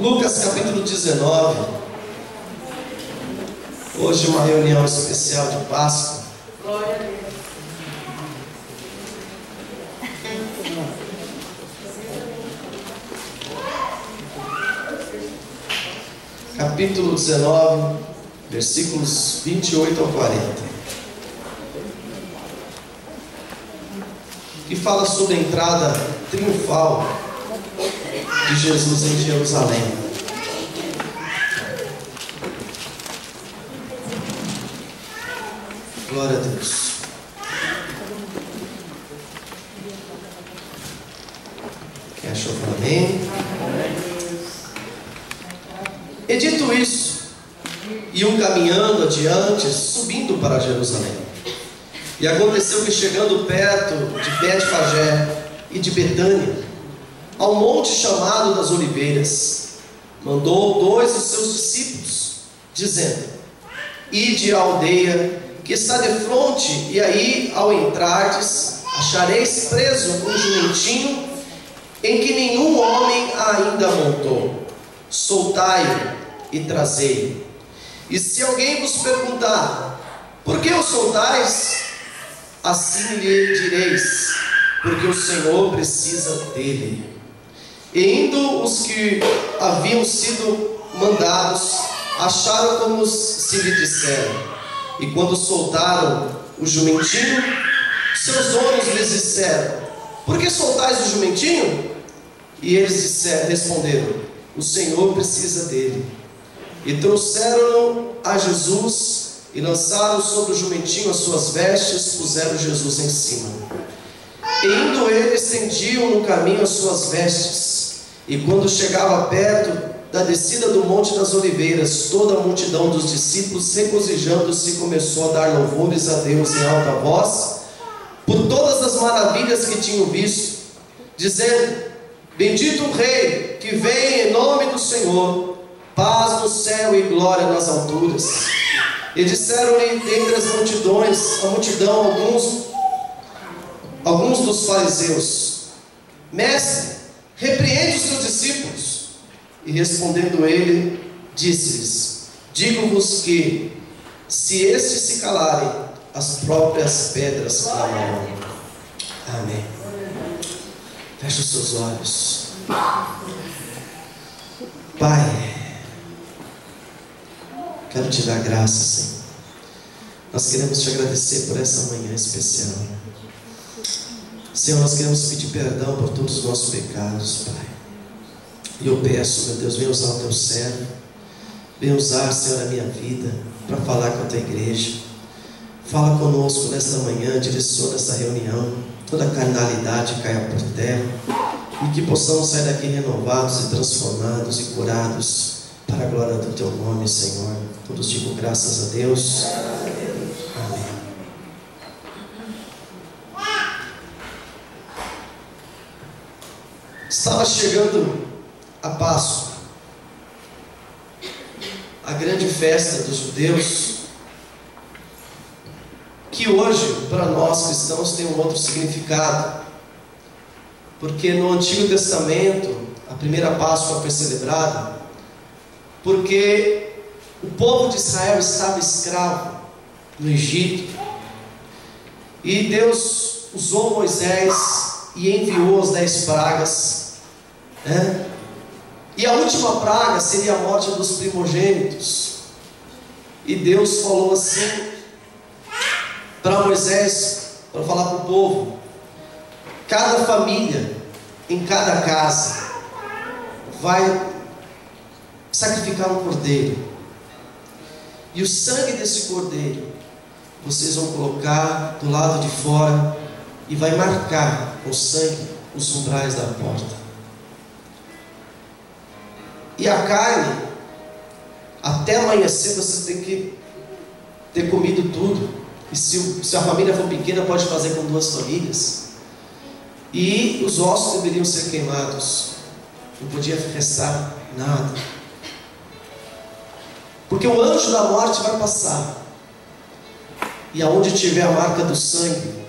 Lucas capítulo 19. Hoje uma reunião especial de Páscoa. Glória a Deus. Capítulo 19, versículos 28 ao 40. Que fala sobre a entrada triunfal de Jesus em Jerusalém. Glória a Deus. Quem achou, fala amém. E dito isso, iam caminhando adiante, subindo para Jerusalém. E aconteceu que, chegando perto de Betfagé e de Betânia, ao monte chamado das Oliveiras, mandou 2 dos seus discípulos, dizendo: Ide à aldeia que está defronte, e aí, ao entrardes, achareis preso um jumentinho em que nenhum homem ainda montou. Soltai-o e trazei-o. E se alguém vos perguntar: por que o soltais? Assim lhe direis: porque o Senhor precisa dele. E indo os que haviam sido mandados, acharam como se lhe disseram. E quando soltaram o jumentinho, seus donos lhes disseram: por que soltais o jumentinho? E eles responderam: o Senhor precisa dele. E trouxeram-no a Jesus, e lançaram sobre o jumentinho as suas vestes, puseram Jesus em cima. E indo ele, estendiam no caminho as suas vestes. E quando chegava perto da descida do Monte das Oliveiras, toda a multidão dos discípulos, regozijando-se, começou a dar louvores a Deus em alta voz, por todas as maravilhas que tinham visto, dizendo: bendito o Rei, que vem em nome do Senhor, paz no céu e glória nas alturas. E disseram-lhe dentre as multidões, a multidão, alguns dos fariseus: mestre, repreende os teus discípulos. E respondendo ele, disse-lhes: digo-vos que, se estes se calarem, as próprias pedras clamarão. Amém. Feche os seus olhos. Pai, quero te dar graça, Senhor. Nós queremos te agradecer por essa manhã especial. Senhor, nós queremos pedir perdão por todos os nossos pecados, Pai. E eu peço, meu Deus, venha usar o teu servo, venha usar, Senhor, a minha vida para falar com a tua igreja. Fala conosco nesta manhã, direciona essa reunião, toda a carnalidade caia por terra, e que possamos sair daqui renovados e transformados e curados para a glória do teu nome, Senhor. Todos digam graças a Deus. Amém. Estava chegando a Páscoa, a grande festa dos judeus, que hoje para nós cristãos tem um outro significado, porque no Antigo Testamento a primeira Páscoa foi celebrada porque o povo de Israel estava escravo no Egito, e Deus usou Moisés e enviou as 10 pragas, né? E a última praga seria a morte dos primogênitos. E Deus falou assim para Moisés, para falar para o povo: cada família, em cada casa, vai sacrificar um cordeiro, e o sangue desse cordeiro vocês vão colocar do lado de fora, e vai marcar com sangue os umbrais da porta. E a carne, até amanhecer você tem que ter comido tudo. E se a família for pequena, pode fazer com 2 famílias. E os ossos deveriam ser queimados, não podia restar nada, porque o anjo da morte vai passar, e aonde tiver a marca do sangue,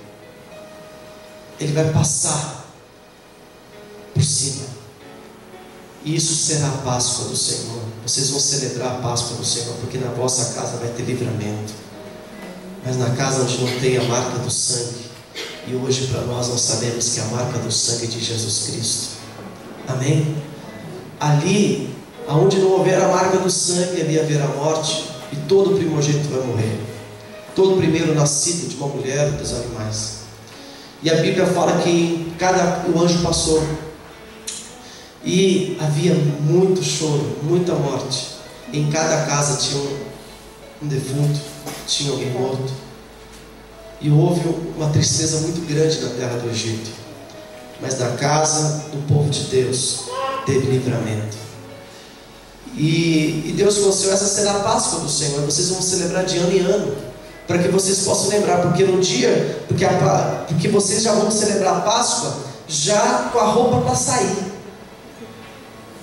ele vai passar por cima. E isso será a Páscoa do Senhor. Vocês vão celebrar a Páscoa do Senhor, porque na vossa casa vai ter livramento. Mas na casa onde não tem a marca do sangue, e hoje para nós sabemos que é a marca do sangue de Jesus Cristo. Amém? Ali, aonde não houver a marca do sangue, ali haverá morte, e todo primogênito vai morrer. Todo primeiro nascido de uma mulher, dos animais. E a Bíblia fala que o anjo passou, e havia muito choro, muita morte. Em cada casa tinha um defunto, tinha alguém morto. E houve uma tristeza muito grande na terra do Egito. Mas na casa do povo de Deus teve livramento. E Deus falou assim: essa será a Páscoa do Senhor. Vocês vão celebrar de ano em ano, para que vocês possam lembrar. Porque no dia, porque vocês já vão celebrar a Páscoa já com a roupa para sair,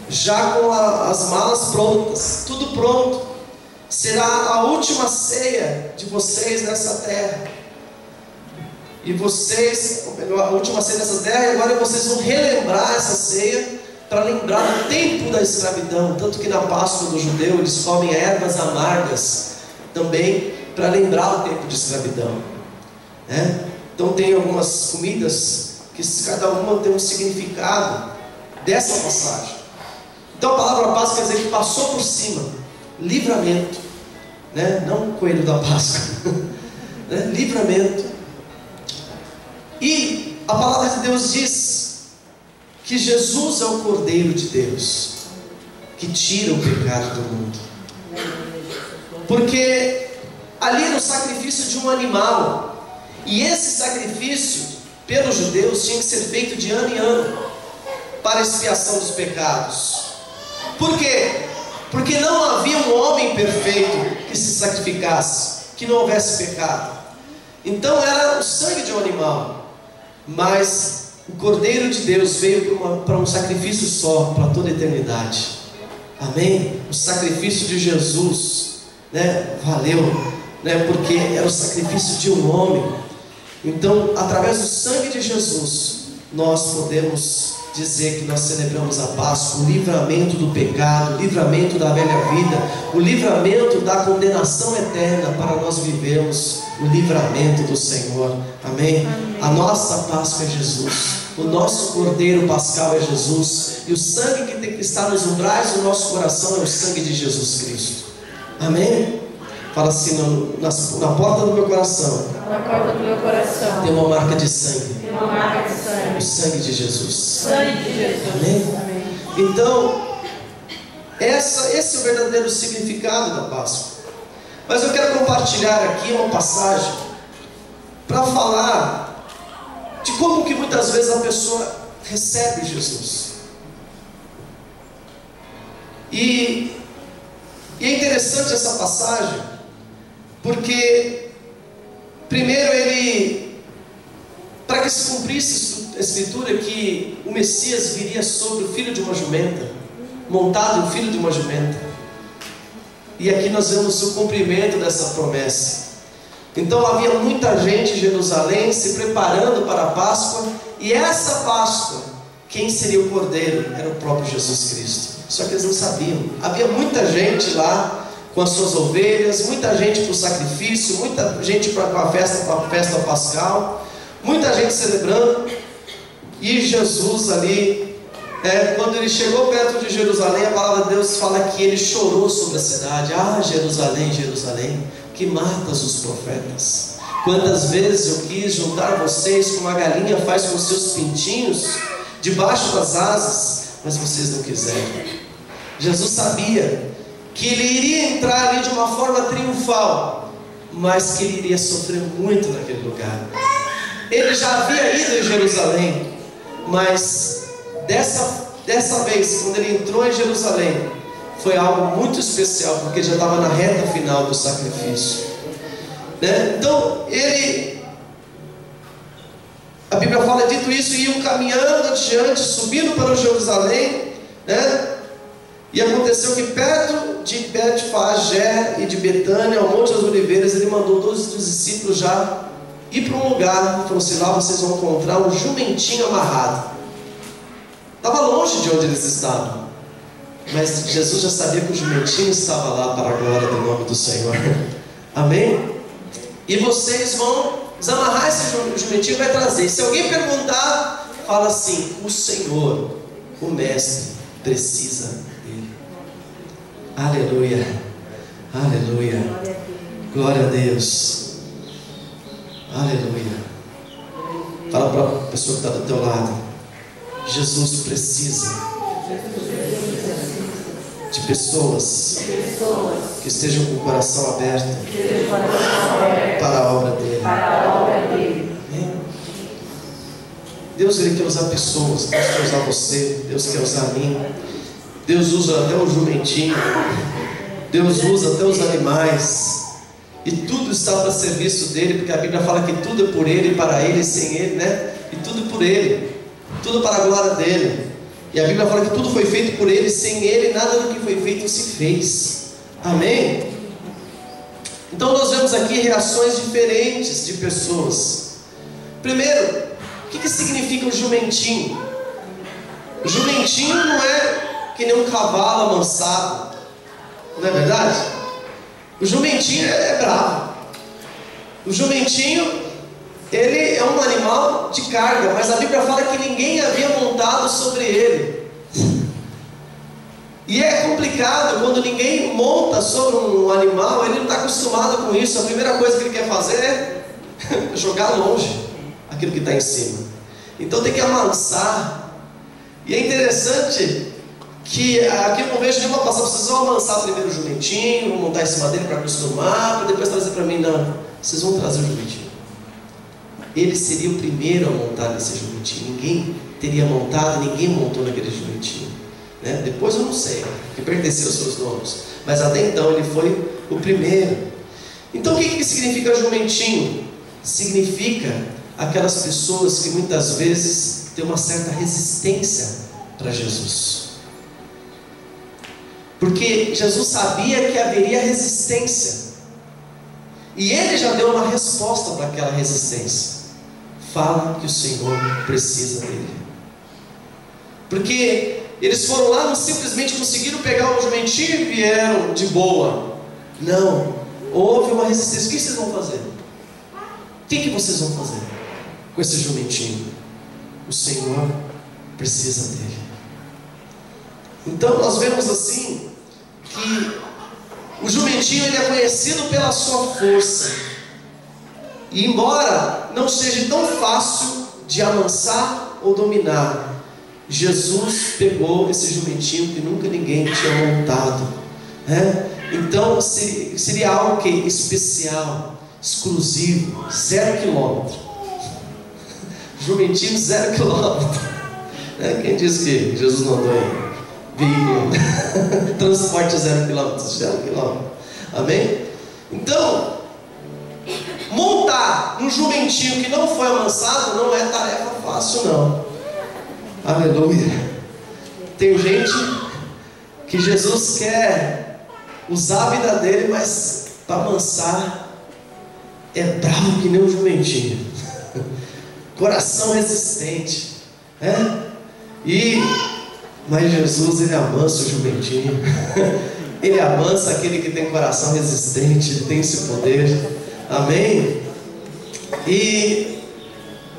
já com as malas prontas, tudo pronto. Será a última ceia de vocês nessa terra. E vocês, a última ceia dessa terra, e agora vocês vão relembrar essa ceia, para lembrar do tempo da escravidão. Tanto que na Páscoa do judeu eles comem ervas amargas também, para lembrar o tempo de escravidão, né? Então tem algumas comidas que cada uma tem um significado dessa passagem. Então a palavra Páscoa quer dizer que passou por cima, livramento, né? Não o coelho da Páscoa, né? Livramento. E a palavra de Deus diz que Jesus é o Cordeiro de Deus, que tira o pecado do mundo. Porque ali era o sacrifício de um animal, e esse sacrifício pelos judeus tinha que ser feito de ano em ano, para a expiação dos pecados. Por quê? Porque não havia um homem perfeito que se sacrificasse, que não houvesse pecado. Então era o sangue de um animal. Mas o Cordeiro de Deus veio para um sacrifício só, para toda a eternidade. Amém? O sacrifício de Jesus, né, valeu, né, porque era o sacrifício de um homem. Então, através do sangue de Jesus, nós podemos dizer que nós celebramos a Páscoa, o livramento do pecado, o livramento da velha vida, o livramento da condenação eterna, para nós vivermos o livramento do Senhor. Amém? Amém. A nossa Páscoa é Jesus, o nosso Cordeiro Pascal é Jesus, e o sangue que tem que estar nos umbrais do nosso coração é o sangue de Jesus Cristo. Amém? Fala assim: na porta do meu coração, na porta do meu coração tem uma marca de sangue. Tem uma marca de sangue. O sangue de Jesus. Sangue de Jesus. Amém? Amém. Então, esse é o verdadeiro significado da Páscoa. Mas eu quero compartilhar aqui uma passagem para falar de como que muitas vezes a pessoa recebe Jesus. E é interessante essa passagem, porque primeiro para que se cumprisse a escritura que o Messias viria sobre o filho de uma jumenta, montado em filho de uma jumenta. E aqui nós vemos o cumprimento dessa promessa. Então havia muita gente em Jerusalém se preparando para a Páscoa, e essa Páscoa, quem seria o Cordeiro? Era o próprio Jesus Cristo. Só que eles não sabiam. Havia muita gente lá com as suas ovelhas, muita gente para o sacrifício, muita gente para a festa pascal, muita gente celebrando. E Jesus ali, quando ele chegou perto de Jerusalém, a palavra de Deus fala que ele chorou sobre a cidade. Ah, Jerusalém, Jerusalém, que matas os profetas. Quantas vezes eu quis juntar vocês como a galinha faz com seus pintinhos debaixo das asas, mas vocês não quiseram. Jesus sabia que ele iria entrar ali de uma forma triunfal, mas que ele iria sofrer muito naquele lugar. Ele já havia ido em Jerusalém, mas dessa vez, quando ele entrou em Jerusalém, foi algo muito especial, porque já estava na reta final do sacrifício, né? Então a Bíblia fala: dito isso, iam caminhando adiante, subindo para Jerusalém, né? E aconteceu que perto de Betfagé e de Betânia, ao Monte das Oliveiras, ele mandou 12 dos discípulos já ir para um lugar. Falou assim: lá vocês vão encontrar um jumentinho amarrado. Estava longe de onde eles estavam, mas Jesus já sabia que o jumentinho estava lá para a glória do nome do Senhor. Amém? E vocês vão desamarrar esse jumentinho e vai trazer. Se alguém perguntar, fala assim: o Senhor, o Mestre, precisa dele. Aleluia, aleluia, glória a Deus, aleluia. Fala para a pessoa que está do teu lado: Jesus precisa de pessoas que estejam com o coração aberto para a obra dele. Deus, Ele quer usar pessoas, Deus quer usar você, Deus quer usar mim. Deus usa até o jumentinho, Deus usa até os animais, e tudo está para serviço dele, porque a Bíblia fala que tudo é por ele, para ele e sem ele, né? E tudo por ele, tudo para a glória dele. E a Bíblia fala que tudo foi feito por ele, sem ele nada do que foi feito se fez. Amém? Então nós vemos aqui reações diferentes de pessoas. Primeiro, o que significa o jumentinho? O jumentinho não é que nem um cavalo amansado, não é verdade? O jumentinho é bravo. O jumentinho, ele é um animal de carga, mas a Bíblia fala que ninguém havia montado sobre ele. E é complicado quando ninguém monta sobre um animal, ele não está acostumado com isso. A primeira coisa que ele quer fazer é jogar longe aquilo que está em cima. Então tem que amansar. E é interessante que aqui eu não vejo nenhuma passagem: vocês vão amansar primeiro o jumentinho, vão montar em cima dele para acostumar, para depois trazer para mim. Não, vocês vão trazer o jumentinho. Ele seria o primeiro a montar nesse jumentinho. Ninguém teria montado, ninguém montou naquele jumentinho, né? Depois eu não sei, que pertenceu aos seus donos, mas até então ele foi o primeiro. Então o que significa jumentinho? Significa aquelas pessoas que muitas vezes têm uma certa resistência para Jesus, porque Jesus sabia que haveria resistência, e ele já deu uma resposta para aquela resistência. Fala que o Senhor precisa dele. Porque eles foram lá, não simplesmente conseguiram pegar o jumentinho e vieram de boa. Não, houve uma resistência. O que vocês vão fazer? O que vocês vão fazer com esse jumentinho? O Senhor precisa dele. Então nós vemos assim que o jumentinho, ele é conhecido pela sua força. E embora não seja tão fácil de amansar ou dominar, Jesus pegou esse jumentinho que nunca ninguém tinha montado, né? Então seria algo que especial, exclusivo, 0 quilômetro. Jumentinho 0 quilômetro, né? Quem disse que Jesus não andou em veículo transporte 0 quilômetros? 0 quilômetro. Amém? Então, montar um jumentinho que não foi amansado não é tarefa fácil, não. Aleluia. Tem gente que Jesus quer usar a vida dele, mas para amansar é bravo que nem um jumentinho. Coração resistente, né? Mas Jesus, ele amansa o jumentinho. Ele amansa aquele que tem coração resistente. Ele tem esse poder. Amém?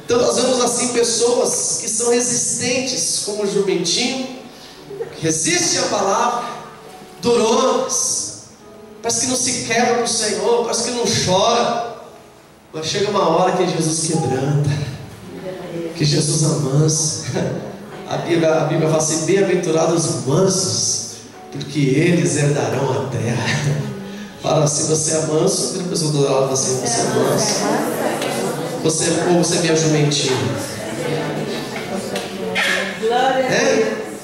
Então nós vemos assim pessoas que são resistentes, como o jumentinho, que resiste à palavra, durões, parece que não se quebra para o Senhor, parece que não chora, mas chega uma hora que Jesus quebranta, que Jesus amansa. A Bíblia fala assim: bem-aventurados os mansos, porque eles herdarão a terra. Fala assim: você é manso. A pessoa do lado fala assim: você é manso. Você é meu jumentinho.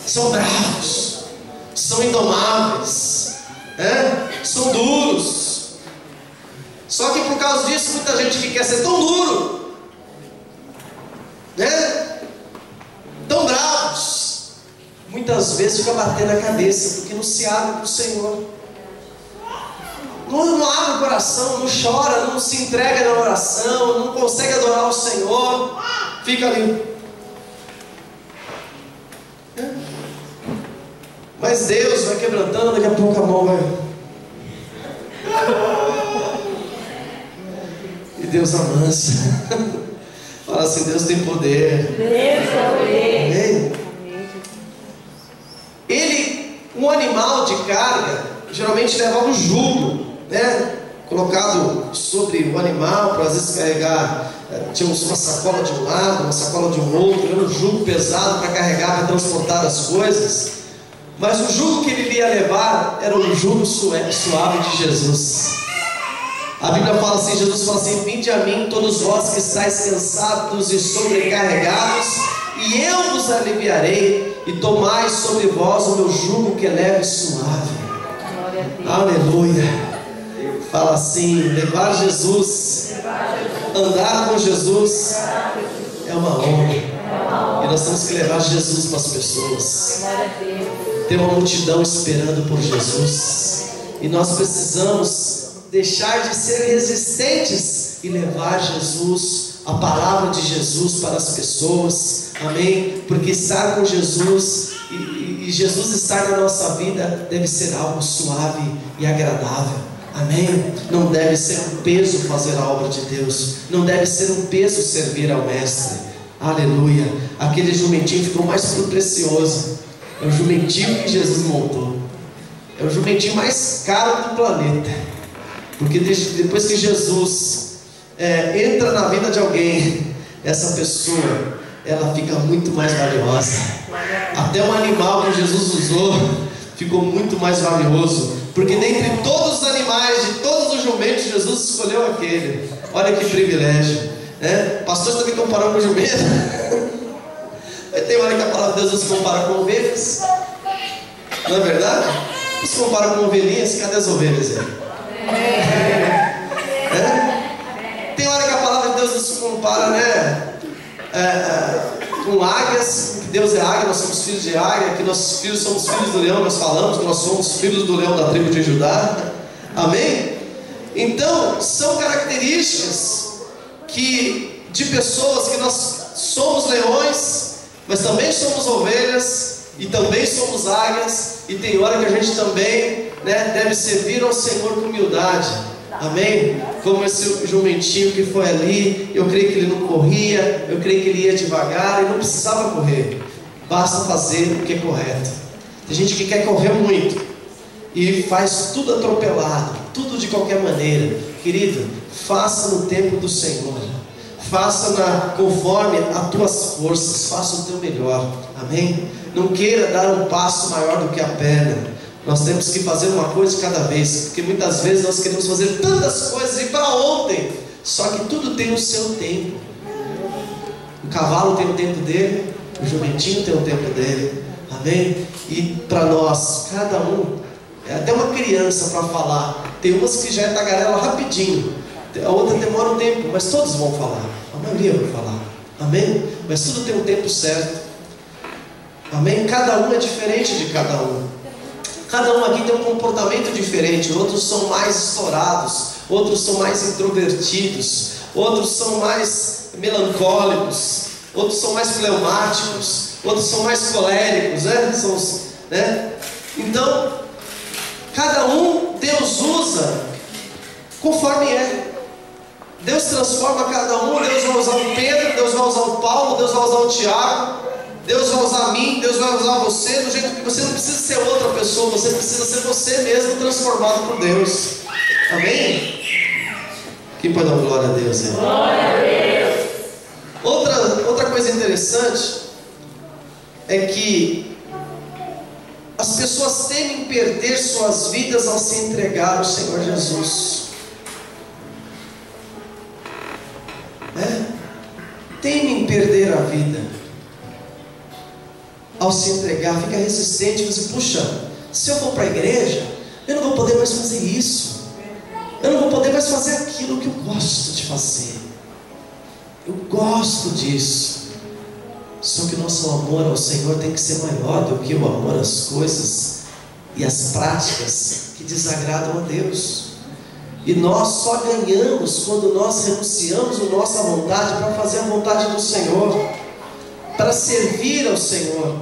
São bravos, são indomáveis, são duros. Só que por causa disso, muita gente que quer ser tão duro, tão bravos, muitas vezes fica batendo a cabeça, porque não se abre para o Senhor. Não abre o coração, não chora, não se entrega na oração, não consegue adorar o Senhor, fica ali. Mas Deus vai quebrantando, daqui a pouco a mão vai. E Deus amansa. Fala assim, Deus tem poder. Deus tem poder. Ele, um animal de carga, geralmente levava um jugo, né? Colocado sobre o animal, para às vezes carregar. Tinha uma sacola de um lado, uma sacola de um outro, era um jugo pesado para carregar, para transportar as coisas. Mas o jugo que ele ia levar era o jugo suave de Jesus. A Bíblia fala assim, Jesus fala assim: vinde a mim todos vós que estáis cansados e sobrecarregados, e eu vos aliviarei, e tomai sobre vós o meu jugo que é leve e suave. Aleluia. Fala assim, levar Jesus, andar com Jesus é uma honra. E nós temos que levar Jesus para as pessoas. Tem uma multidão esperando por Jesus, e nós precisamos deixar de ser resistentes e levar Jesus, a palavra de Jesus para as pessoas. Amém? Porque estar com Jesus e Jesus estar na nossa vida deve ser algo suave e agradável. Amém? Não deve ser um peso fazer a obra de Deus, não deve ser um peso servir ao Mestre. Aleluia. Aquele jumentinho ficou mais precioso. É o jumentinho que Jesus montou. É o jumentinho mais caro do planeta. Porque depois que Jesus entra na vida de alguém, essa pessoa, ela fica muito mais valiosa. Até um animal que Jesus usou ficou muito mais valioso, porque dentre todos os animais, de todos os jumentos, Jesus escolheu aquele. Olha que privilégio, né? Pastores também comparam com jumento. Tem hora que a palavra de Deus nos compara com ovelhas, não é verdade? Nos compara com ovelhinhas. Cadê as ovelhas aí? Tem hora que a palavra de Deus nos compara, né, com águias, que Deus é águia, nós somos filhos de águia, que nossos filhos somos filhos do leão. Nós falamos que nós somos filhos do leão da tribo de Judá. Amém? Então são características de pessoas que nós somos leões, mas também somos ovelhas, e também somos águias, e tem hora que a gente também, né, deve servir ao Senhor com humildade. Amém? Como esse jumentinho que foi ali, eu creio que ele não corria, eu creio que ele ia devagar, e não precisava correr, basta fazer o que é correto. Tem gente que quer correr muito e faz tudo atropelado, tudo de qualquer maneira. Querido, faça no tempo do Senhor, faça conforme as tuas forças, faça o teu melhor. Amém? Não queira dar um passo maior do que a perna. Nós temos que fazer uma coisa cada vez, porque muitas vezes nós queremos fazer tantas coisas e para ontem, só que tudo tem o seu tempo. O cavalo tem o tempo dele, o jumentinho tem o tempo dele. Amém? E para nós, cada um, até uma criança para falar, tem umas que já é tagarela rapidinho, a outra demora um tempo, mas todos vão falar, a maioria vai falar. Amém? Mas tudo tem um tempo certo. Amém? Cada um é diferente de cada um. Cada um aqui tem um comportamento diferente. Outros são mais estourados, outros são mais introvertidos, outros são mais melancólicos, outros são mais fleumáticos, outros são mais coléricos, né? Então, cada um Deus usa conforme é. Deus transforma cada um. Deus vai usar o Pedro, Deus vai usar o Paulo, Deus vai usar o Tiago, Deus vai usar mim, Deus vai usar você, do jeito que você não precisa ser outra pessoa, você precisa ser você mesmo, transformado por Deus. Amém? Quem pode dar glória a Deus? Hein? Glória a Deus. Outra coisa interessante é que as pessoas temem perder suas vidas ao se entregar ao Senhor Jesus. Temem perder a vida ao se entregar, fica resistente, você, puxa, se eu for para a igreja, eu não vou poder mais fazer isso, eu não vou poder mais fazer aquilo que eu gosto de fazer, eu gosto disso. Só que o nosso amor ao Senhor tem que ser maior do que o amor às coisas e às práticas que desagradam a Deus. E nós só ganhamos quando nós renunciamos a nossa vontade para fazer a vontade do Senhor, para servir ao Senhor.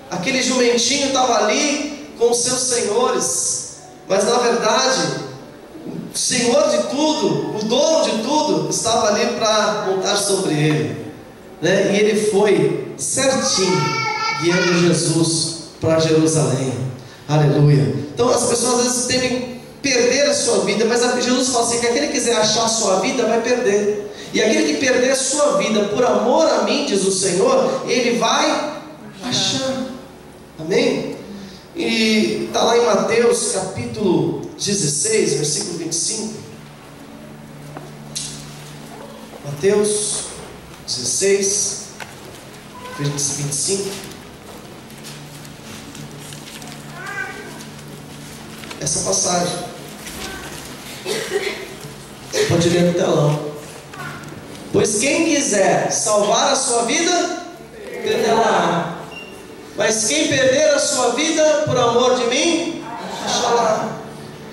aquele jumentinho estava ali com os seus senhores, mas na verdade, o Senhor de tudo, o dono de tudo, estava ali para montar sobre ele, né? E ele foi certinho, guiando Jesus para Jerusalém. Aleluia. Então as pessoas às vezes temem perder a sua vida, mas Jesus fala assim, que aquele que quiser achar a sua vida vai perder, e aquele que perder a sua vida por amor a mim, diz o Senhor, ele vai achar. Amém? E está lá em Mateus capítulo 16, versículo 25. Mateus 16, versículo 25. Essa passagem você pode ler no telão. Pois quem quiser salvar a sua vida, perderá. Mas quem perder a sua vida por amor de mim, achará.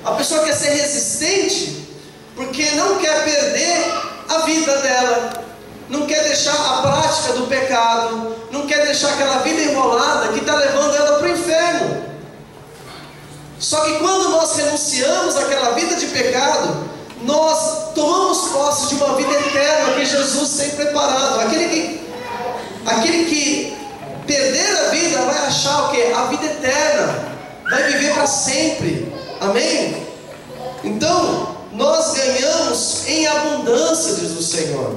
A pessoa quer ser resistente porque não quer perder a vida dela, não quer deixar a prática do pecado, não quer deixar aquela vida enrolada que está levando ela para o inferno. Só que quando nós renunciamos àquela vida de pecado, nós tomamos posse de uma vida eterna que Jesus tem preparado. Aquele que perder a vida vai achar o que? A vida eterna, vai viver para sempre. Amém? Então nós ganhamos em abundância, diz o Senhor.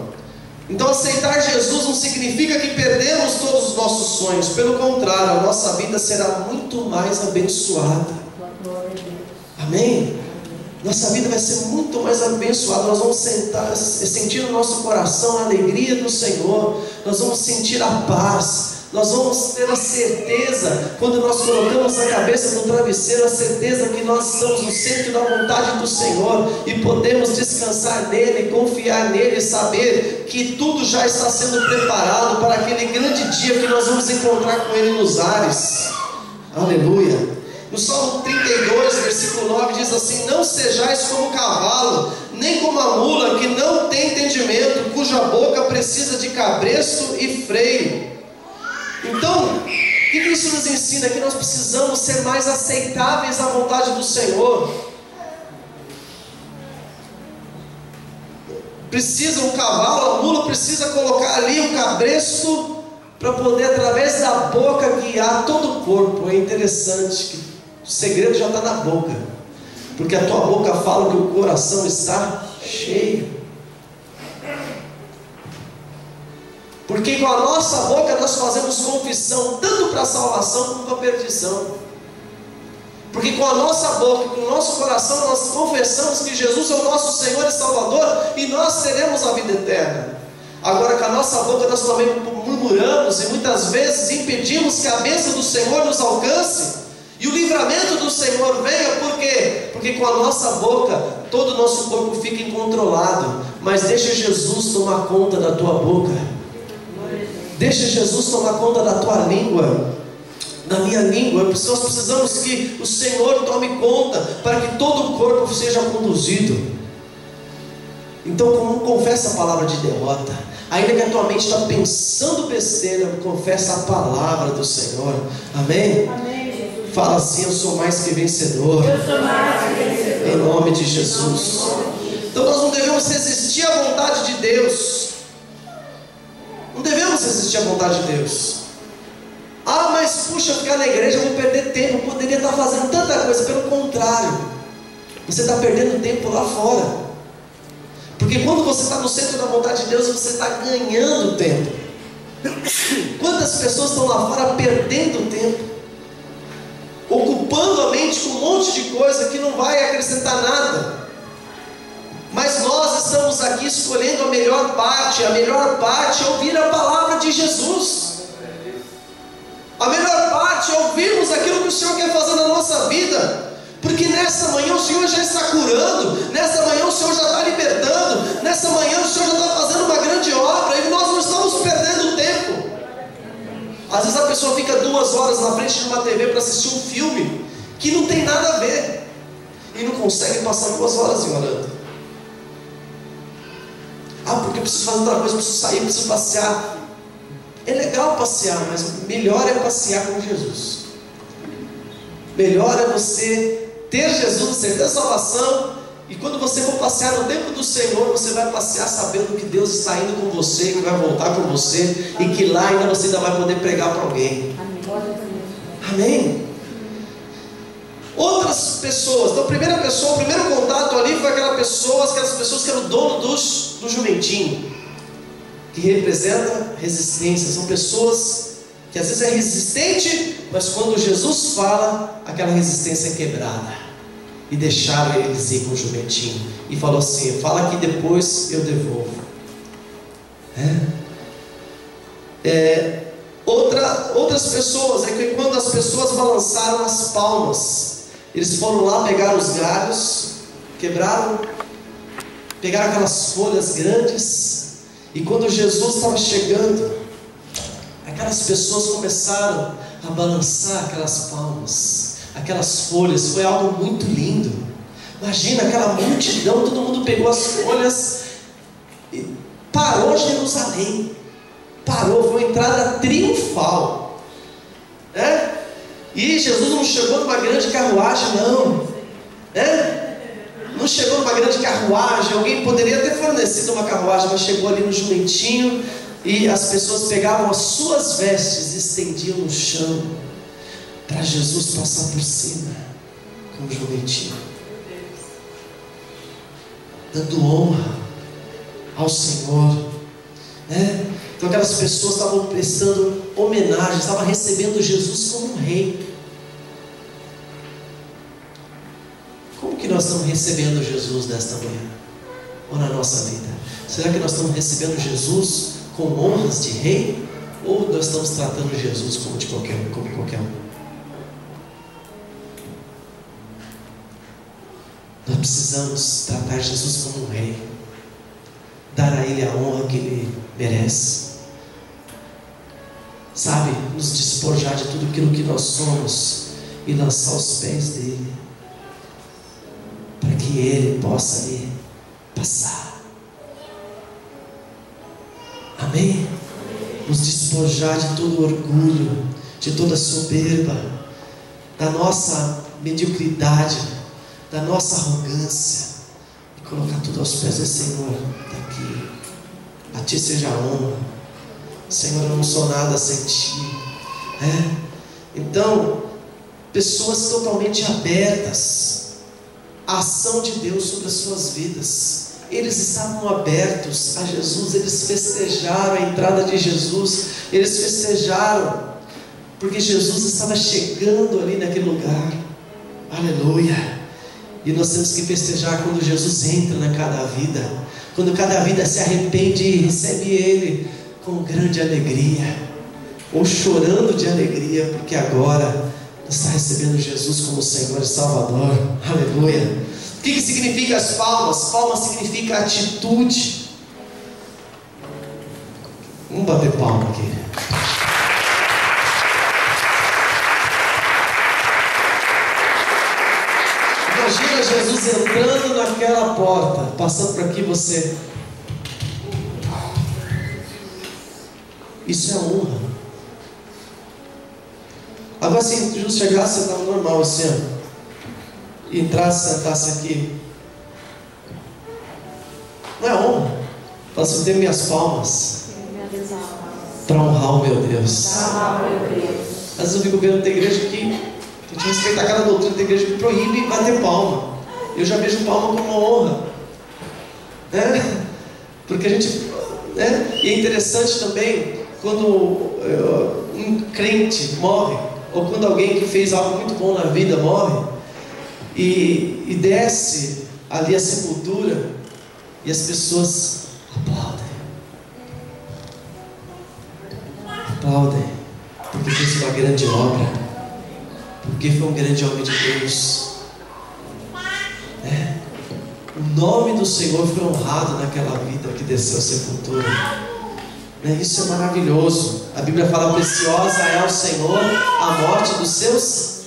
Então aceitar Jesus não significa que perdemos todos os nossos sonhos. Pelo contrário, a nossa vida será muito mais abençoada. Amém? Nossa vida vai ser muito mais abençoada. Nós vamos sentir no nosso coração a alegria do Senhor. Nós vamos sentir a paz. Nós vamos ter a certeza, quando nós colocamos a cabeça no travesseiro, a certeza que nós estamos no centro da vontade do Senhor e podemos descansar nele, confiar nele, saber que tudo já está sendo preparado para aquele grande dia que nós vamos encontrar com ele nos ares. Aleluia. No Salmo 32, versículo 9 diz assim: não sejais como o cavalo, nem como a mula que não tem entendimento, cuja boca precisa de cabresto e freio. Então, o que isso nos ensina? Que nós precisamos ser mais aceitáveis à vontade do Senhor. O cavalo, a mula precisa colocar ali o cabresto para poder, através da boca, guiar todo o corpo. É interessante que o segredo já está na boca, porque a tua boca fala que o coração está cheio. Porque com a nossa boca nós fazemos confissão tanto para a salvação como para a perdição. Porque com a nossa boca, com o nosso coração, nós confessamos que Jesus é o nosso Senhor e Salvador, e nós teremos a vida eterna. Agora, com a nossa boca nós também murmuramos e muitas vezes impedimos que a bênção do Senhor nos alcance e o livramento do Senhor venha. Por quê? Porque com a nossa boca todo o nosso corpo fica incontrolado. Mas deixa Jesus tomar conta da tua boca. Deixa Jesus tomar conta da tua língua, da minha língua. Nós precisamos que o Senhor tome conta para que todo o corpo seja conduzido. Então não confessa a palavra de derrota. Ainda que a tua mente está pensando besteira, confessa a palavra do Senhor. Amém? Amém, Jesus. Fala assim: eu sou mais que vencedor. Eu sou mais que vencedor. Em nome de Jesus. Então nós não devemos resistir à vontade de Deus. Não devemos resistir à vontade de Deus. Ah, mas puxa, ficar na igreja eu vou perder tempo, eu poderia estar fazendo tanta coisa. Pelo contrário, você está perdendo tempo lá fora. Porque quando você está no centro da vontade de Deus, você está ganhando tempo. Quantas pessoas estão lá fora perdendo tempo, ocupando a mente com um monte de coisa que não vai acrescentar nada. Mas nós estamos aqui escolhendo a melhor parte. A melhor parte é ouvir a palavra de Jesus. A melhor parte é ouvirmos aquilo que o Senhor quer fazer na nossa vida. Porque nessa manhã o Senhor já está curando, nessa manhã o Senhor já está libertando, nessa manhã o Senhor já está fazendo uma grande obra, e nós não estamos perdendo tempo. Às vezes a pessoa fica 2 horas na frente de uma TV para assistir um filme que não tem nada a ver, e não consegue passar 2 horas orando. Ah, porque eu preciso fazer outra coisa, eu preciso sair, eu preciso passear. É legal passear, mas o melhor é passear com Jesus. Melhor é você ter Jesus, você ter salvação. E quando você for passear no tempo do Senhor, você vai passear sabendo que Deus está indo com você, que vai voltar com você, e que lá ainda você ainda vai poder pregar para alguém. Amém? Outras pessoas. Então, a primeira pessoa, o primeiro contato ali foi aquelas pessoas que eram o dono do jumentinho, que representa resistência. São pessoas que às vezes é resistente, mas quando Jesus fala, aquela resistência é quebrada. E deixaram eles ir com o jumentinho. E falou assim: fala que depois eu devolvo. Outras pessoas, é que quando as pessoas balançaram as palmas, eles foram lá, pegaram os galhos, quebraram, pegaram aquelas folhas grandes. E quando Jesus estava chegando, aquelas pessoas começaram a balançar aquelas palmas, aquelas folhas. Foi algo muito lindo. Imagina aquela multidão, todo mundo pegou as folhas e parou Jerusalém. Parou, foi uma entrada triunfal, E Jesus não chegou numa grande carruagem, não, Não chegou numa grande carruagem. Alguém poderia ter fornecido uma carruagem, mas chegou ali no jumentinho. E as pessoas pegavam as suas vestes e estendiam no chão, para Jesus passar por cima com o jumentinho, dando honra ao Senhor, Então aquelas pessoas estavam prestando homenagem, estavam recebendo Jesus como um rei. Como que nós estamos recebendo Jesus nesta manhã, ou na nossa vida? Será que nós estamos recebendo Jesus com honras de rei, ou nós estamos tratando Jesus como qualquer um? Nós precisamos tratar Jesus como um rei, dar a Ele a honra que Ele merece, sabe, nos despojar de tudo aquilo que nós somos e lançar aos pés dEle, para que Ele possa ali passar. Amém? Nos despojar de todo orgulho, de toda soberba, da nossa mediocridade, da nossa arrogância, e colocar tudo aos pés do Senhor. Daqui, a Ti seja a honra. Senhor, eu não sou nada sem Ti. Então, pessoas totalmente abertas à ação de Deus sobre as suas vidas. Eles estavam abertos a Jesus, eles festejaram a entrada de Jesus, eles festejaram, porque Jesus estava chegando ali naquele lugar. Aleluia! E nós temos que festejar quando Jesus entra na cada vida, quando cada vida se arrepende e recebe Ele com grande alegria, ou chorando de alegria, porque agora está recebendo Jesus como Senhor e Salvador. Aleluia! O que significa as palmas? Palmas significa atitude. Vamos bater palma aqui. Imagina Jesus entrando naquela porta, passando por aqui você. Isso é honra. Agora, se Jesus chegasse, estava normal assim, e entrasse, sentasse aqui, não é honra? Fala assim: eu tenho minhas palmas para honrar o meu Deus. Às vezes eu fico vendo, tem igreja que a gente respeita aquela doutrina, tem igreja que proíbe bater palma. Eu já vejo palma como uma honra, porque a gente, e é interessante também quando um crente morre, ou quando alguém que fez algo muito bom na vida morre, e desce ali a sepultura, e as pessoas aplaudem, porque fez uma grande obra, porque foi um grande homem de Deus. O nome do Senhor foi honrado naquela vida que desceu a sepultura. Isso é maravilhoso. A Bíblia fala: preciosa é ao Senhor a morte dos seus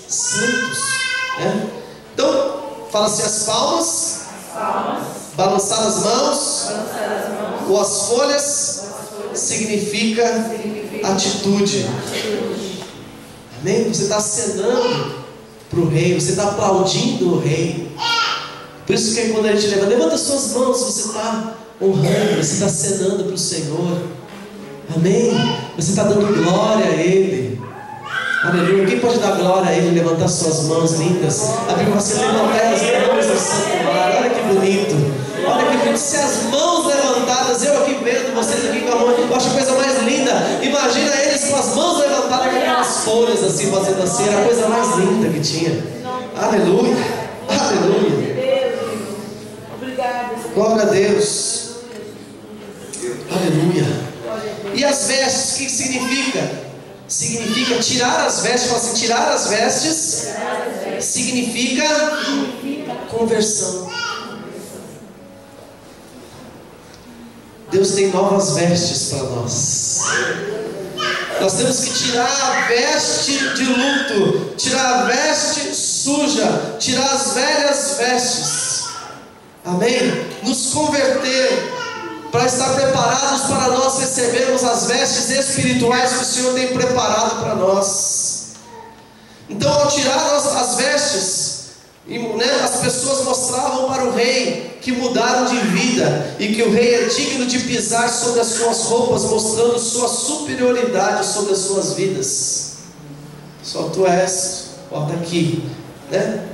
santos. Então, fala assim: as palmas, balançar as mãos, ou as folhas, significa atitude. Amém? Você está acenando para o rei, você está aplaudindo o rei. Por isso que quando a gente levanta suas mãos, você está honrando, você está acenando para o Senhor. Amém? Você está dando glória a Ele. Aleluia. Quem pode dar glória a Ele? Levantar suas mãos lindas. A Bíblia vai ser levantar as mãos ao santuário. Olha que bonito. Olha que bonito. Se as mãos levantadas, eu aqui vendo vocês aqui com a mão, eu acho a coisa mais linda. Imagina eles com as mãos levantadas com aquelas folhas assim, fazendo assim. Era a coisa mais linda que tinha. Aleluia. Aleluia. Glória a Deus. Aleluia. E as vestes, o que significa? Significa tirar as vestes. Fala assim, tirar as vestes significa conversão. Deus tem novas vestes para nós. Nós temos que tirar a veste de luto, tirar a veste suja, tirar as velhas vestes. Amém? Nos converter, para estar preparados para nós recebermos as vestes espirituais que o Senhor tem preparado para nós. Então, ao tirar as vestes, as pessoas mostravam para o rei que mudaram de vida e que o rei é digno de pisar sobre as suas roupas, mostrando sua superioridade sobre as suas vidas. Só tu és, ó, tá aqui, né?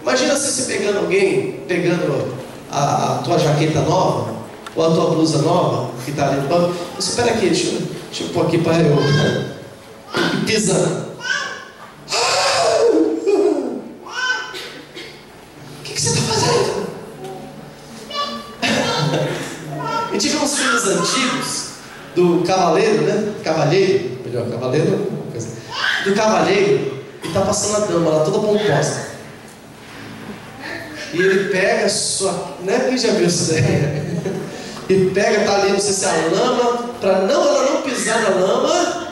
Imagina você pegando alguém, pegando a tua jaqueta nova, ou a tua blusa nova, que está ali no banco. Espera aqui, deixa eu pôr aqui para eu. E pisando. O que você está fazendo? A gente viu uns filmes antigos do cavaleiro, né? Cavalheiro, melhor, cavaleiro, do cavalheiro, e está passando a dama lá, toda pomposa. E ele pega a sua. Né? Quem já viu isso daí? E pega, tá ali, não sei se é a lama, para ela não pisar na lama.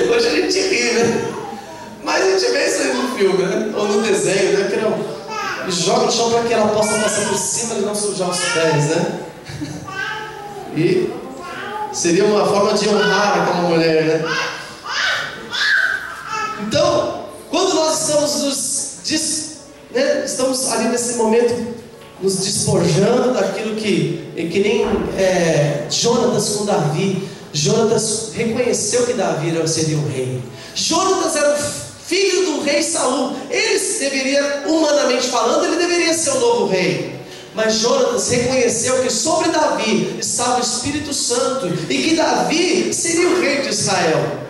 Hoje a gente ri, né? Mas a gente vê isso aí no filme, né? Ou no desenho, né? Que joga no chão para que ela possa passar por cima e não sujar os pés, né? E seria uma forma de honrar aquela mulher, né? Então, quando nós estamos ali nesse momento nos despojando daquilo que nem Jonatas com Davi. Jonatas reconheceu que Davi seria um rei. Jonatas era o filho do rei Saul. Ele deveria, humanamente falando, ele deveria ser o novo rei. Mas Jonatas reconheceu que sobre Davi estava o Espírito Santo e que Davi seria o rei de Israel.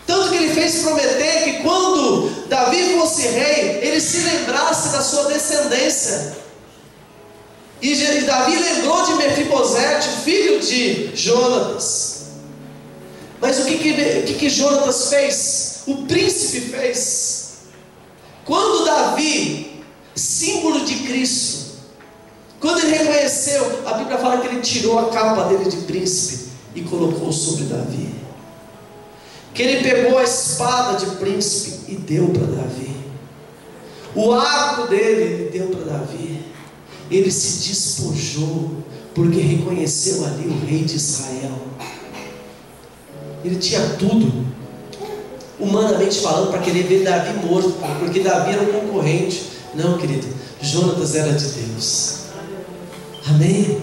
Tanto que ele fez prometer que quando Davi fosse rei, ele se lembrasse da sua descendência. E Davi lembrou de Mefibosete, filho de Jonatas. Mas o que Jonatas fez? O príncipe fez. Quando Davi, símbolo de Cristo, quando ele reconheceu, a Bíblia fala que ele tirou a capa dele de príncipe e colocou sobre Davi. Que ele pegou a espada de príncipe e deu para Davi. O arco dele ele deu para Davi. Ele se despojou, porque reconheceu ali o rei de Israel. Ele tinha tudo, humanamente falando, para querer ver Davi morto, porque Davi era um concorrente. Não, querido, Jonatas era de Deus. Amém?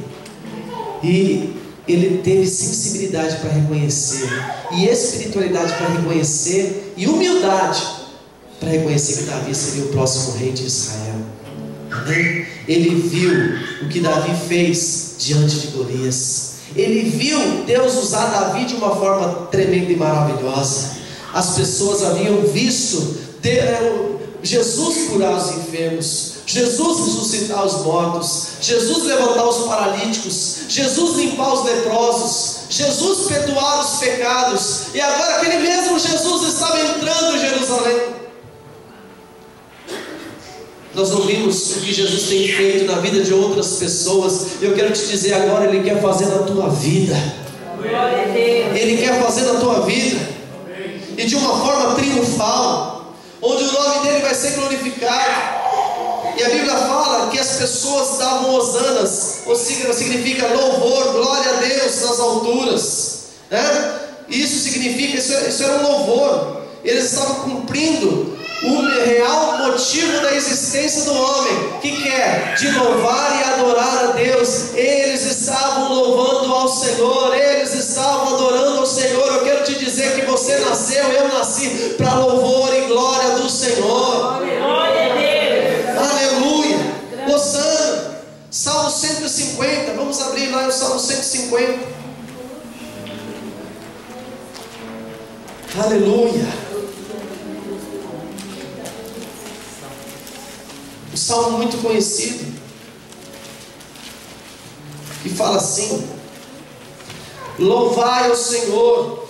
E ele teve sensibilidade para reconhecer, e espiritualidade para reconhecer, e humildade para reconhecer que Davi seria o próximo rei de Israel. Amém? Ele viu o que Davi fez diante de Golias. Ele viu Deus usar Davi de uma forma tremenda e maravilhosa. As pessoas haviam visto Jesus curar os enfermos, Jesus ressuscitar os mortos, Jesus levantar os paralíticos, Jesus limpar os leprosos, Jesus perdoar os pecados. E agora aquele mesmo Jesus estava entrando em Jerusalém. Nós ouvimos o que Jesus tem feito na vida de outras pessoas. Eu quero te dizer agora, Ele quer fazer na tua vida. Ele quer fazer na tua vida, e de uma forma triunfal, onde o nome dEle vai ser glorificado. E a Bíblia fala que as pessoas davam hosanas, ou seja, significa louvor, glória a Deus nas alturas, né? Isso significa, isso era um louvor. Eles estavam cumprindo o real motivo da existência do homem, que é de louvar e adorar a Deus. Eles estavam louvando ao Senhor, eles estavam adorando ao Senhor. Eu quero te dizer que você nasceu, eu nasci para louvor e glória do Senhor. Glória a Deus. Aleluia. Hosana, Salmo 150, vamos abrir lá o Salmo 150. Aleluia. Um salmo muito conhecido, que fala assim: louvai ao Senhor,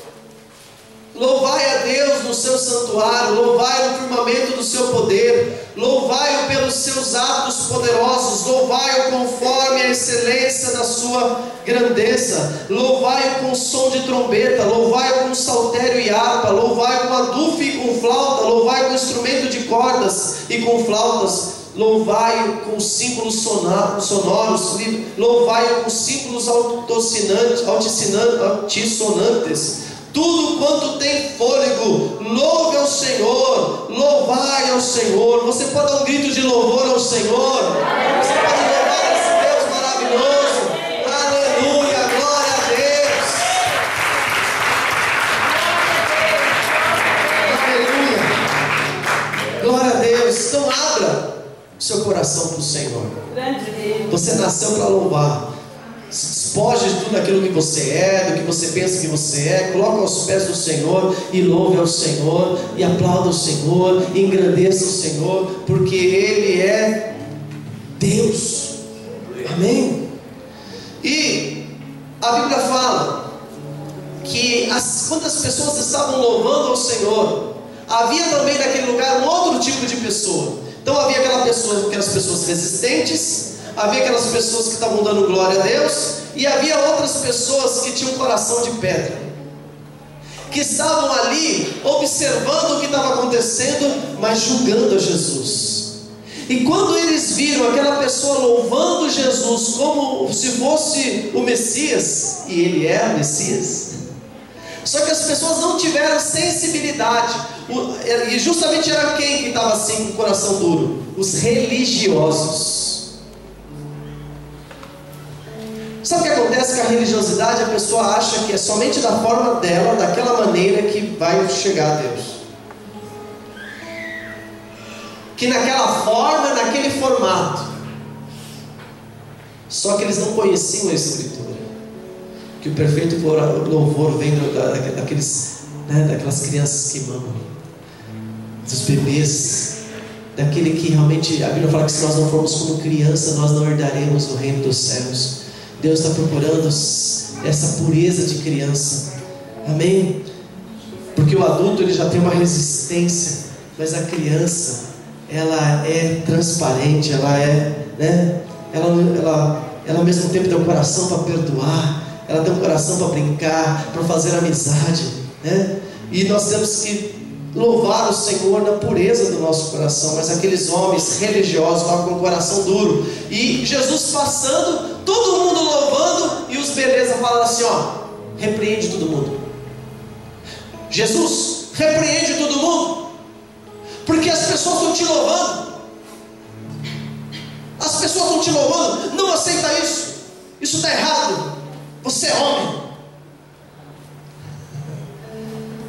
louvai a Deus no seu santuário, louvai no firmamento do seu poder, louvai-o pelos seus atos poderosos, louvai-o conforme a excelência da sua grandeza, louvai-o com som de trombeta, louvai-o com saltério e harpa, louvai-o com adufe e com flauta, louvai-o com instrumento de cordas e com flautas, louvai-o com símbolos sonoros, louvai-o com símbolos altissonantes. Tudo quanto tem fôlego, louve ao Senhor, louvai ao Senhor. Você pode dar um grito de louvor ao Senhor. Você pode louvar esse Deus maravilhoso. Aleluia, glória a Deus. Aleluia, glória a Deus. Então abra seu coração para o Senhor. Você nasceu para louvar. Se despoje de tudo aquilo que você é, do que você pensa que você é, coloca aos pés do Senhor e louve ao Senhor, e aplauda o Senhor, e engrandeça o Senhor, porque Ele é Deus. Amém? E a Bíblia fala que quando as pessoas estavam louvando ao Senhor, havia também naquele lugar um outro tipo de pessoa. Então havia aquelas pessoas resistentes, havia aquelas pessoas que estavam dando glória a Deus, e havia outras pessoas que tinham um coração de pedra, que estavam ali observando o que estava acontecendo, mas julgando a Jesus. E quando eles viram aquela pessoa louvando Jesus como se fosse o Messias, e ele é o Messias, só que as pessoas não tiveram sensibilidade. E justamente era quem que estava assim com o coração duro? Os religiosos. Sabe o que acontece com a religiosidade? A pessoa acha que é somente da forma dela, daquela maneira, que vai chegar a Deus. Que naquela forma, naquele formato. Só que eles não conheciam a Escritura. Que o perfeito louvor vem daquelas crianças que mamam, dos bebês, daquele que realmente, a Bíblia fala que se nós não formos como criança, nós não herdaremos o reino dos céus. Deus está procurando essa pureza de criança. Amém? Porque o adulto ele já tem uma resistência, mas a criança, ela é transparente, ela é, né? Ela ao mesmo tempo tem um coração para perdoar, ela tem um coração para brincar, para fazer amizade, né? E nós temos que louvar o Senhor na pureza do nosso coração. Mas aqueles homens religiosos estavam com o coração duro, e Jesus passando, todo mundo louvando, e os beleza falaram assim: ó, repreende todo mundo. Jesus, repreende todo mundo, porque as pessoas estão te louvando. As pessoas estão te louvando. Não aceita isso. Isso está errado. Você é homem.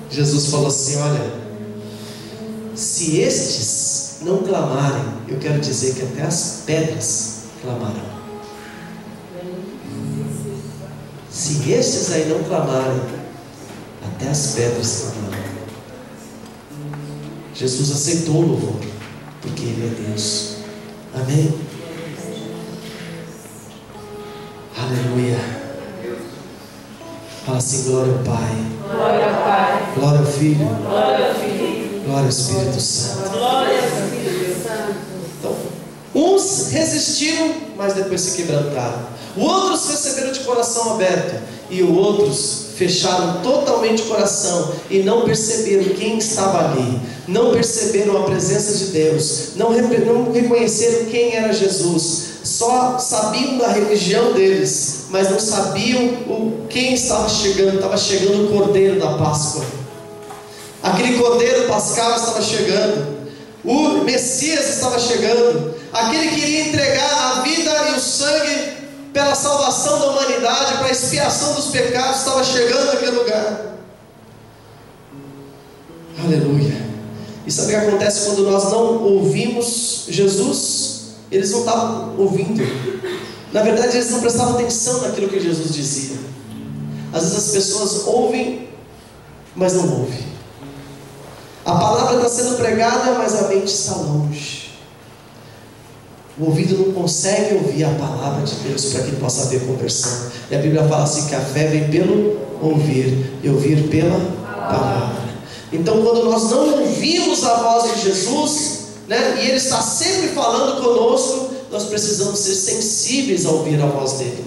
Jesus falou assim: olha, se estes não clamarem, eu quero dizer que até as pedras clamarão. Se estes aí não clamarem, até as pedras clamarão. Jesus aceitou o louvor, porque Ele é Deus. Amém? Aleluia. Fala assim: glória ao Pai, Glória ao Pai, glória ao Filho, glória ao Filho, glória ao Espírito Santo. glória ao Espírito Santo. Então, um Uns resistiram, mas depois se quebrantaram. Outros receberam de coração aberto, e outros fecharam totalmente o coração e não perceberam quem estava ali, não perceberam a presença de Deus, não reconheceram quem era Jesus. Só sabiam da religião deles, mas não sabiam quem estava chegando. Estava chegando o Cordeiro da Páscoa. Aquele Cordeiro Pascal estava chegando. O Messias estava chegando. Aquele que iria entregar a vida e o sangue pela salvação da humanidade, para a expiação dos pecados, estava chegando naquele lugar. Aleluia. E sabe o que acontece quando nós não ouvimos Jesus? Eles não estavam ouvindo. Na verdade, eles não prestavam atenção naquilo que Jesus dizia. Às vezes as pessoas ouvem, mas não ouvem. A palavra está sendo pregada, mas a mente está longe. O ouvido não consegue ouvir a palavra de Deus para que possa haver conversão. E a Bíblia fala assim, que a fé vem pelo ouvir, e ouvir pela palavra. Então, quando nós não ouvimos a voz de Jesus, né, e Ele está sempre falando conosco, nós precisamos ser sensíveis a ouvir a voz dEle.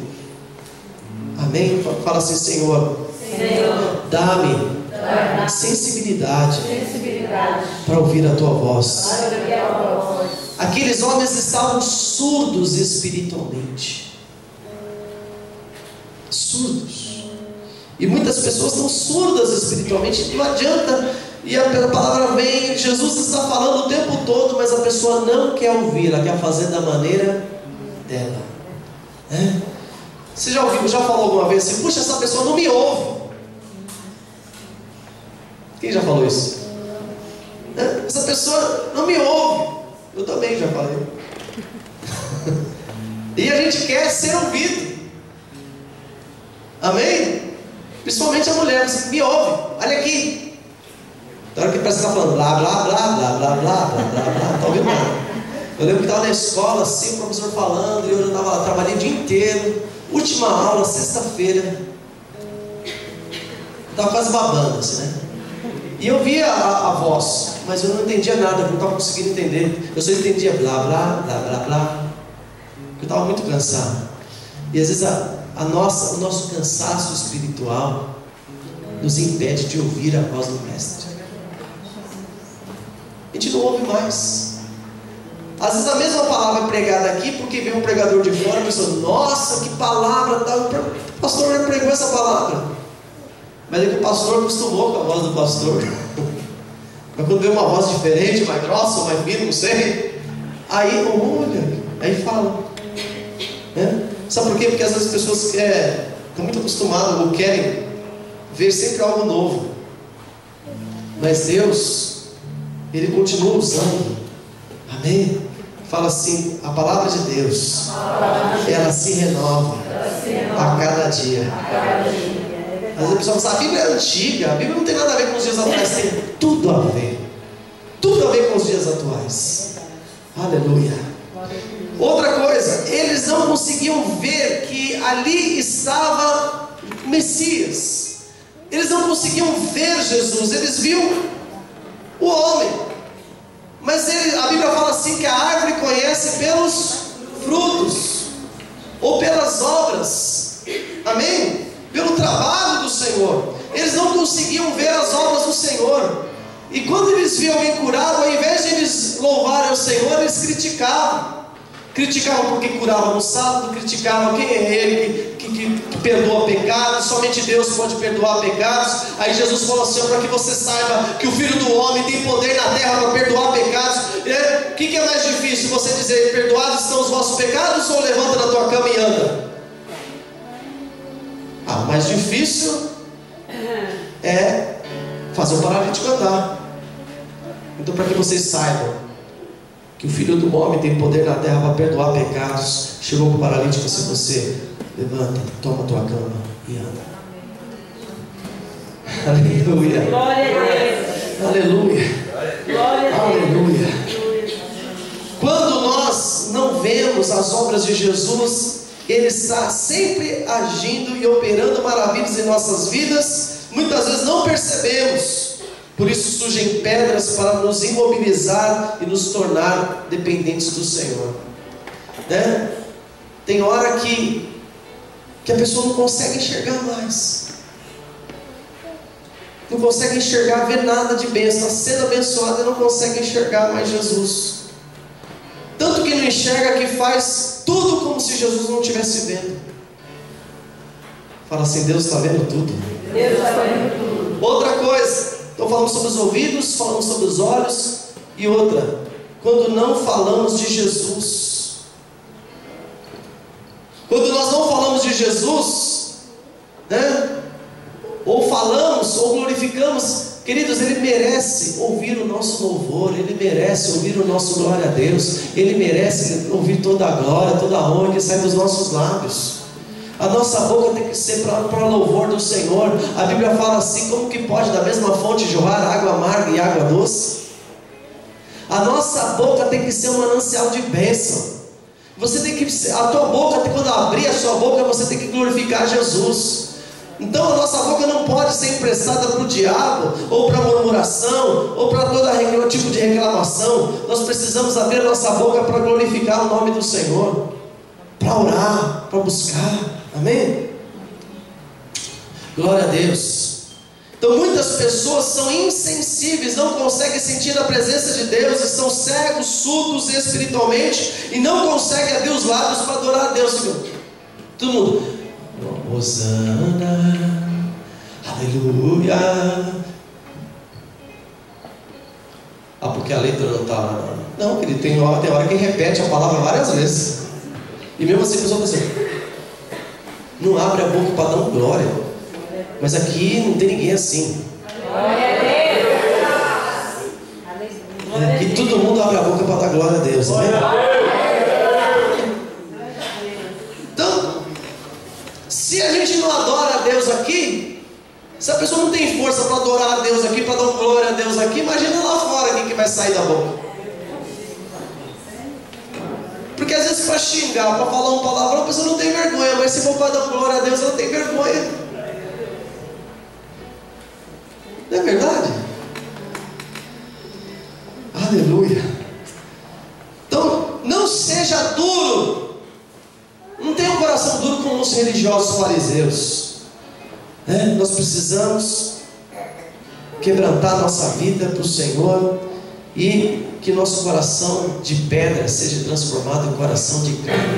Amém? Fala assim, Senhor, dá-me sensibilidade para ouvir a Tua voz. Aqueles homens estavam surdos espiritualmente. Surdos. E muitas pessoas estão surdas espiritualmente. Não adianta. E a palavra vem, Jesus está falando o tempo todo, mas a pessoa não quer ouvir, ela quer fazer da maneira dela. Você já ouviu, já falou alguma vez assim, puxa, essa pessoa não me ouve? Quem já falou isso? Essa pessoa não me ouve. Eu também já falei. E a gente quer ser ouvido. Amém? Principalmente a mulher, você me ouve, olha aqui. Na hora que parece que está falando blá blá blá blá blá blá blá blá blá, não está ouvindo nada. Eu lembro que estava na escola assim, o professor falando, e eu já trabalhei o dia inteiro. Última aula, sexta-feira. Estava quase babando assim, né? E eu via a voz, mas eu não entendia nada, eu não estava conseguindo entender. Eu só entendia blá blá blá blá blá. Eu estava muito cansado. E às vezes o nosso cansaço espiritual nos impede de ouvir a voz do Mestre. A gente não ouve mais. Às vezes a mesma palavra é pregada aqui, porque vem um pregador de fora e a pessoa, nossa, que palavra, o pastor já pregou essa palavra. Mas é que o pastor acostumou com a voz do pastor. Mas quando vê uma voz diferente, mais grossa, mais fina, não sei, aí olha, aí fala. Sabe por quê? Porque às vezes as pessoas estão muito acostumadas ou querem ver sempre algo novo. Mas Deus, Ele continua usando. Amém? Fala assim, a palavra de Deus, ela se renova a cada dia. Às vezes a pessoa fala, a Bíblia é antiga, a Bíblia não tem nada a ver com os dias atuais. Tem tudo a ver. Tudo a ver com os dias atuais. Aleluia. Outra coisa, eles não conseguiam ver que ali estava o Messias. Eles não conseguiam ver Jesus. Eles viam o homem. Mas a Bíblia fala assim, que a árvore conhece pelos frutos, ou pelas obras. Amém? Pelo trabalho do Senhor. Eles não conseguiam ver as obras do Senhor. E quando eles viam alguém curado, ao invés de eles louvarem o Senhor, eles criticavam. Criticavam porque curava no sábado, criticavam quem é Ele que perdoa pecados, somente Deus pode perdoar pecados. Aí Jesus falou assim, para que você saiba que o Filho do Homem tem poder na terra para perdoar pecados. O que é mais difícil? Você dizer, perdoados estão os vossos pecados, ou levanta da tua cama e anda? O mais difícil é fazer o paralítico andar. Então, para que vocês saibam que o Filho do Homem tem poder na terra para perdoar pecados, chegou para o paralítico assim, você levanta, toma a tua cama e anda. Aleluia. Glória a Deus. Aleluia. Glória a Deus. Aleluia. Quando nós não vemos as obras de Jesus, Ele está sempre agindo e operando maravilhas em nossas vidas. Muitas vezes não percebemos. Por isso surgem pedras para nos imobilizar e nos tornar dependentes do Senhor. né? Tem hora que a pessoa não consegue enxergar mais, não consegue enxergar, ver nada de bênção, está sendo abençoada e não consegue enxergar mais Jesus. Tanto que não enxerga que faz tudo como se Jesus não estivesse vendo. Fala assim: Deus está vendo tudo. Deus está vendo tudo. Outra coisa, então falamos sobre os ouvidos, falamos sobre os olhos. E outra, quando não falamos de Jesus. Quando nós não falamos de Jesus, né? Ou falamos, ou glorificamos, queridos, Ele merece ouvir o nosso louvor, Ele merece ouvir o nosso glória a Deus, Ele merece ouvir toda a glória, toda a honra que sai dos nossos lábios. A nossa boca tem que ser para louvor do Senhor. A Bíblia fala assim: como que pode da mesma fonte jorrar água amarga e água doce? A nossa boca tem que ser um manancial de bênção. Você tem que, a tua boca, quando abrir a sua boca, você tem que glorificar Jesus. Então a nossa boca não pode ser emprestada para o diabo, ou para murmuração, ou para todo tipo de reclamação. Nós precisamos abrir a nossa boca para glorificar o nome do Senhor, para orar, para buscar. Amém? Glória a Deus. Então muitas pessoas são insensíveis, não conseguem sentir a presença de Deus, estão cegos, surdos espiritualmente, e não conseguem abrir os lábios para adorar a Deus. Todo mundo: Hosana, aleluia. Ah, porque a letra não está. Não, querido, tem hora que repete a palavra várias vezes, e mesmo assim a pessoa está assim, não abre a boca para dar um glória. Mas aqui não tem ninguém assim. E todo mundo abre a boca para dar glória a Deus. Amém? Então, se a gente não adora a Deus aqui, se a pessoa não tem força para adorar a Deus aqui, para dar glória a Deus aqui, imagina lá fora o que vai sair da boca. Porque às vezes para xingar, para falar uma palavra, a pessoa não tem vergonha, mas se for para dar glória a Deus, ela tem vergonha. Não é verdade? Aleluia. Então, não seja duro. Não tenha um coração duro como os religiosos fariseus, né? Nós precisamos quebrantar nossa vida para o Senhor, e que nosso coração de pedra seja transformado em coração de carne.